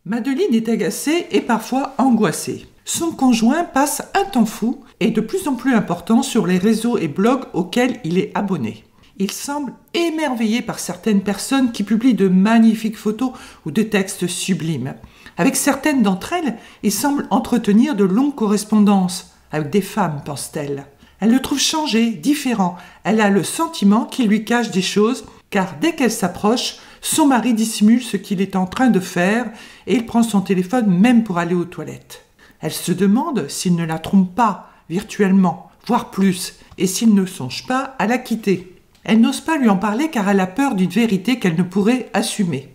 Madeleine est agacée et parfois angoissée. Son conjoint passe un temps fou et de plus en plus important sur les réseaux et blogs auxquels il est abonné. Il semble émerveillé par certaines personnes qui publient de magnifiques photos ou de textes sublimes. Avec certaines d'entre elles, il semble entretenir de longues correspondances avec des femmes, pense-t-elle. Elle le trouve changé, différent. Elle a le sentiment qu'il lui cache des choses, car dès qu'elle s'approche, son mari dissimule ce qu'il est en train de faire et il prend son téléphone même pour aller aux toilettes. Elle se demande s'il ne la trompe pas, virtuellement, voire plus, et s'il ne songe pas à la quitter. Elle n'ose pas lui en parler car elle a peur d'une vérité qu'elle ne pourrait assumer.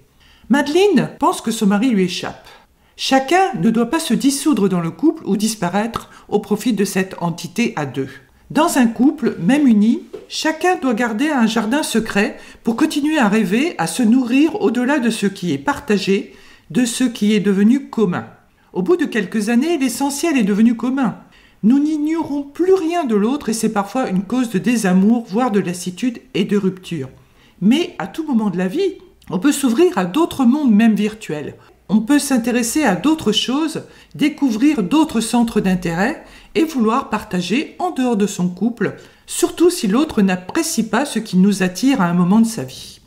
Madeleine pense que son mari lui échappe. Chacun ne doit pas se dissoudre dans le couple ou disparaître au profit de cette entité à deux. Dans un couple, même uni, chacun doit garder un jardin secret pour continuer à rêver, à se nourrir au-delà de ce qui est partagé, de ce qui est devenu commun. Au bout de quelques années, l'essentiel est devenu commun. Nous n'ignorons plus rien de l'autre et c'est parfois une cause de désamour, voire de lassitude et de rupture. Mais à tout moment de la vie, on peut s'ouvrir à d'autres mondes, même virtuels. On peut s'intéresser à d'autres choses, découvrir d'autres centres d'intérêt et vouloir partager en dehors de son couple, surtout si l'autre n'apprécie pas ce qui nous attire à un moment de sa vie.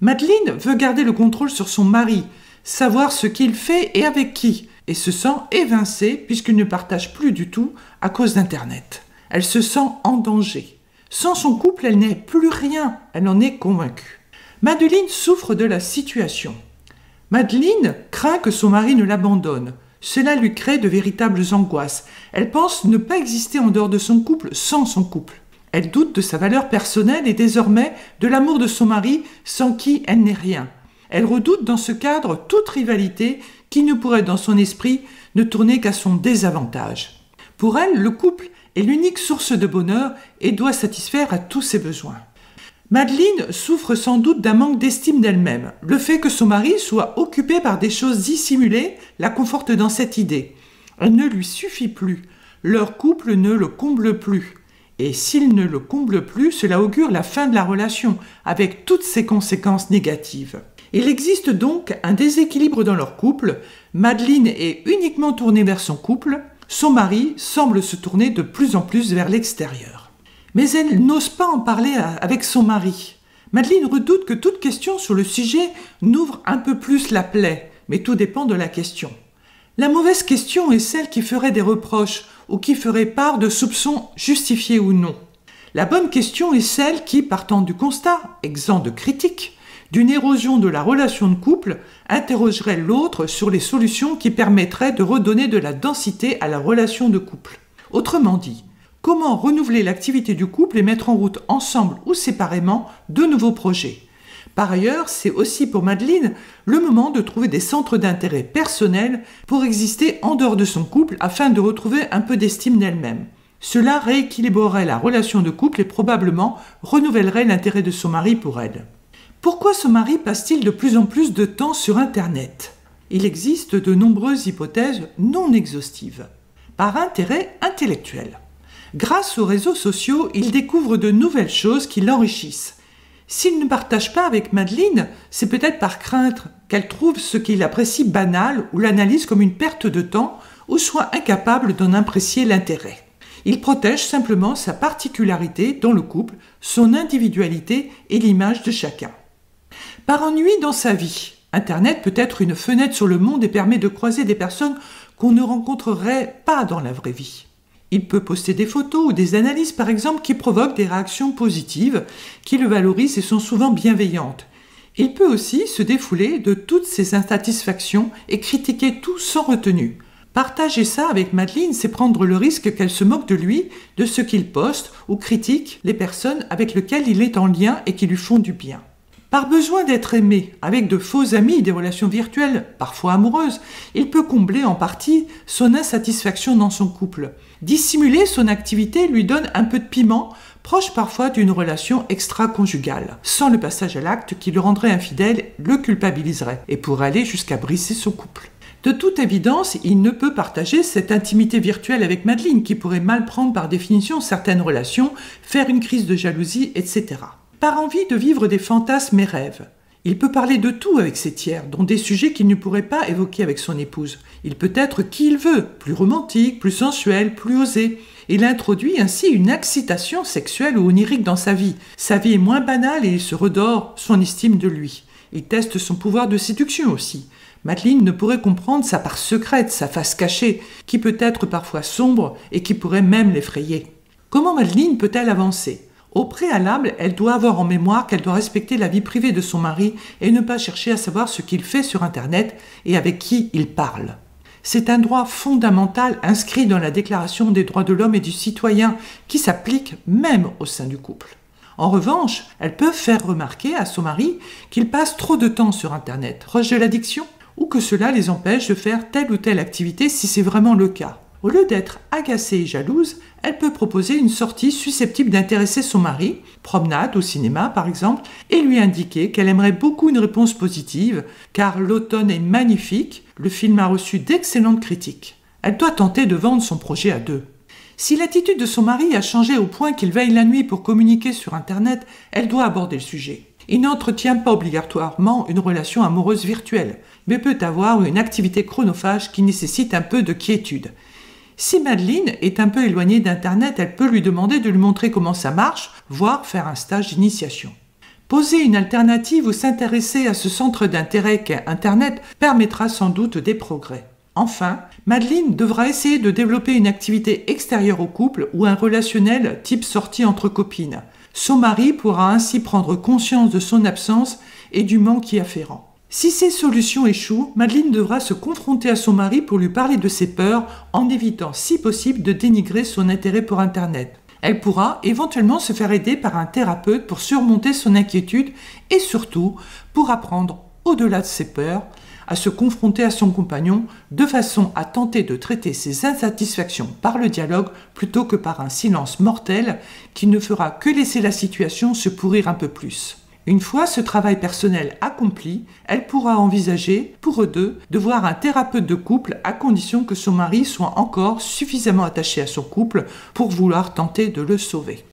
Madeleine veut garder le contrôle sur son mari, savoir ce qu'il fait et avec qui, et se sent évincée puisqu'il ne partage plus du tout à cause d'Internet. Elle se sent en danger. Sans son couple, elle n'est plus rien, elle en est convaincue. Madeleine souffre de la situation. Madeleine craint que son mari ne l'abandonne. Cela lui crée de véritables angoisses. Elle pense ne pas exister en dehors de son couple sans son couple. Elle doute de sa valeur personnelle et désormais de l'amour de son mari sans qui elle n'est rien. Elle redoute dans ce cadre toute rivalité qui ne pourrait dans son esprit ne tourner qu'à son désavantage. Pour elle, le couple est l'unique source de bonheur et doit satisfaire à tous ses besoins. Madeleine souffre sans doute d'un manque d'estime d'elle-même. Le fait que son mari soit occupé par des choses dissimulées la conforte dans cette idée. Elle ne lui suffit plus. Leur couple ne le comble plus. Et s'il ne le comble plus, cela augure la fin de la relation, avec toutes ses conséquences négatives. Il existe donc un déséquilibre dans leur couple. Madeleine est uniquement tournée vers son couple. Son mari semble se tourner de plus en plus vers l'extérieur. Mais elle n'ose pas en parler avec son mari. Madeleine redoute que toute question sur le sujet n'ouvre un peu plus la plaie, mais tout dépend de la question. La mauvaise question est celle qui ferait des reproches ou qui ferait part de soupçons justifiés ou non. La bonne question est celle qui, partant du constat, exempt de critique, d'une érosion de la relation de couple, interrogerait l'autre sur les solutions qui permettraient de redonner de la densité à la relation de couple. Autrement dit, comment renouveler l'activité du couple et mettre en route ensemble ou séparément de nouveaux projets. Par ailleurs, c'est aussi pour Madeleine le moment de trouver des centres d'intérêt personnels pour exister en dehors de son couple afin de retrouver un peu d'estime d'elle-même. Cela rééquilibrerait la relation de couple et probablement renouvellerait l'intérêt de son mari pour elle. Pourquoi son mari passe-t-il de plus en plus de temps sur Internet ? Il existe de nombreuses hypothèses non exhaustives. Par intérêt intellectuel. Grâce aux réseaux sociaux, il découvre de nouvelles choses qui l'enrichissent. S'il ne partage pas avec Madeleine, c'est peut-être par crainte qu'elle trouve ce qu'il apprécie banal ou l'analyse comme une perte de temps ou soit incapable d'en apprécier l'intérêt. Il protège simplement sa particularité dans le couple, son individualité et l'image de chacun. Par ennui dans sa vie, Internet peut être une fenêtre sur le monde et permet de croiser des personnes qu'on ne rencontrerait pas dans la vraie vie. Il peut poster des photos ou des analyses par exemple qui provoquent des réactions positives, qui le valorisent et sont souvent bienveillantes. Il peut aussi se défouler de toutes ses insatisfactions et critiquer tout sans retenue. Partager ça avec Madeleine, c'est prendre le risque qu'elle se moque de lui, de ce qu'il poste ou critique les personnes avec lesquelles il est en lien et qui lui font du bien. Par besoin d'être aimé, avec de faux amis, des relations virtuelles, parfois amoureuses, il peut combler en partie son insatisfaction dans son couple. Dissimuler son activité lui donne un peu de piment, proche parfois d'une relation extra-conjugale. Sans le passage à l'acte qui le rendrait infidèle, le culpabiliserait et pourrait aller jusqu'à briser son couple. De toute évidence, il ne peut partager cette intimité virtuelle avec Madeleine qui pourrait mal prendre par définition certaines relations, faire une crise de jalousie, etc. Par envie de vivre des fantasmes et rêves. Il peut parler de tout avec ses tiers, dont des sujets qu'il ne pourrait pas évoquer avec son épouse. Il peut être qui il veut, plus romantique, plus sensuel, plus osé. Il introduit ainsi une excitation sexuelle ou onirique dans sa vie. Sa vie est moins banale et il se redore son estime de lui. Il teste son pouvoir de séduction aussi. Madeleine ne pourrait comprendre sa part secrète, sa face cachée, qui peut être parfois sombre et qui pourrait même l'effrayer. Comment Madeleine peut-elle avancer ? Au préalable, elle doit avoir en mémoire qu'elle doit respecter la vie privée de son mari et ne pas chercher à savoir ce qu'il fait sur Internet et avec qui il parle. C'est un droit fondamental inscrit dans la Déclaration des droits de l'homme et du citoyen qui s'applique même au sein du couple. En revanche, elles peuvent faire remarquer à son mari qu'il passe trop de temps sur Internet, proche de l'addiction, ou que cela les empêche de faire telle ou telle activité si c'est vraiment le cas. Au lieu d'être agacée et jalouse, elle peut proposer une sortie susceptible d'intéresser son mari, promenade au cinéma par exemple, et lui indiquer qu'elle aimerait beaucoup une réponse positive, car l'automne est magnifique, le film a reçu d'excellentes critiques. Elle doit tenter de vendre son projet à deux. Si l'attitude de son mari a changé au point qu'il veille la nuit pour communiquer sur Internet, elle doit aborder le sujet. Il n'entretient pas obligatoirement une relation amoureuse virtuelle, mais peut avoir une activité chronophage qui nécessite un peu de quiétude. Si Madeleine est un peu éloignée d'Internet, elle peut lui demander de lui montrer comment ça marche, voire faire un stage d'initiation. Poser une alternative ou s'intéresser à ce centre d'intérêt qu'est Internet permettra sans doute des progrès. Enfin, Madeleine devra essayer de développer une activité extérieure au couple ou un relationnel type sortie entre copines. Son mari pourra ainsi prendre conscience de son absence et du manque y afférent. Si ces solutions échouent, Madeleine devra se confronter à son mari pour lui parler de ses peurs en évitant si possible de dénigrer son intérêt pour Internet. Elle pourra éventuellement se faire aider par un thérapeute pour surmonter son inquiétude et surtout pour apprendre, au-delà de ses peurs, à se confronter à son compagnon de façon à tenter de traiter ses insatisfactions par le dialogue plutôt que par un silence mortel qui ne fera que laisser la situation se pourrir un peu plus. Une fois ce travail personnel accompli, elle pourra envisager, pour eux deux, de voir un thérapeute de couple à condition que son mari soit encore suffisamment attaché à son couple pour vouloir tenter de le sauver.